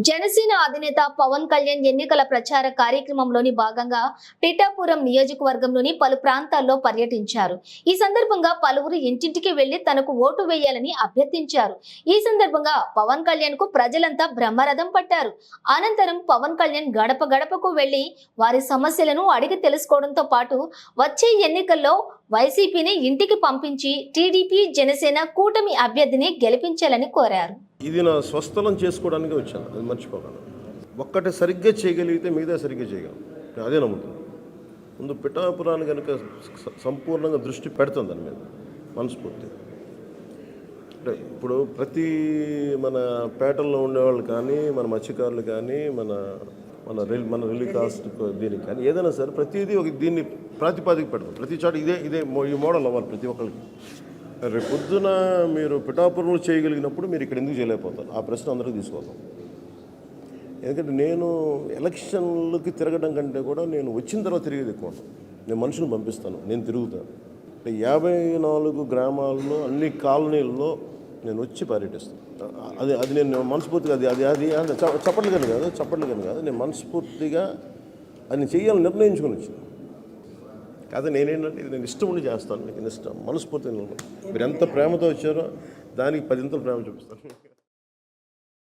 జనసేన అధినేత పవన్ కళ్యాణ్ ఎన్నికల ప్రచార కార్యక్రమంలోని భాగంగా పిఠాపురం నియోజకవర్గంలోని పలు ప్రాంతాల్లో పర్యటించారు. ఈ సందర్భంగా పలువురు ఇంటింటికి వెళ్లి తనకు ఓటు వేయాలని అభ్యర్థించారు. ఈ సందర్భంగా పవన్ కళ్యాణ్ కు ప్రజలంతా బ్రహ్మరథం పట్టారు. అనంతరం పవన్ కళ్యాణ్ గడప గడపకు వెళ్లి వారి సమస్యలను అడిగి తెలుసుకోవడంతో పాటు వచ్చే ఎన్నికల్లో వైసీపీని ఇంటికి పంపించి టీడీపీ జనసేన కూటమి అభ్యర్థిని గెలిపించాలని కోరారు. ఇది నా స్వస్థలం చేసుకోవడానికి వచ్చాను, అది మర్చిపోగలను. ఒక్కటి సరిగ్గా చేయగలిగితే మిగతా సరిగ్గా చేయగలను, అదే నమ్ముతున్నాను. ముందు పిఠాపురాన్ని కనుక సంపూర్ణంగా దృష్టి పెడుతుంది దాని మీద మనస్ఫూర్తి. అంటే ఇప్పుడు ప్రతి మన పేటల్లో ఉండేవాళ్ళు కానీ, మన మత్స్యకారులు కానీ, మన మన రిలీ కాస్ట్ దీనికి కానీ ఏదైనా సరే ప్రతిదీ ఒక దీన్ని ప్రాతిపాదిక పెడతాం. ప్రతి చోట ఇదే ఈ మోడల్ అవ్వాలి ప్రతి ఒక్కరికి. రేపు పొద్దున మీరు పిఠాపురంలో చేయగలిగినప్పుడు మీరు ఇక్కడ ఎందుకు చేయలేకపోతారు? ఆ ప్రశ్న అందరికీ తీసుకోవాలి. ఎందుకంటే నేను ఎలక్షన్లకి తిరగడం కంటే కూడా నేను వచ్చిన తర్వాత తిరిగేది ఎక్కువ. నేను మనుషులు పంపిస్తాను, నేను తిరుగుతాను. 54 గ్రామాల్లో అన్ని కాలనీల్లో నేను వచ్చి పర్యటిస్తాను. అది నేను మనస్ఫూర్తిగా అది చప్పట్లు కానీ కాదు, నేను మనస్ఫూర్తిగా అది చేయాలని నిర్ణయించుకొని వచ్చింది. కాదు నేనేంటంటే ఇది నేను ఇష్టం ఉండి చేస్తాను, మీకు ఇష్టం మనస్ఫూర్తిగా. మీరు ఎంత ప్రేమతో వచ్చారో దానికి 10 ఇంతలు ప్రేమ చూపిస్తాను.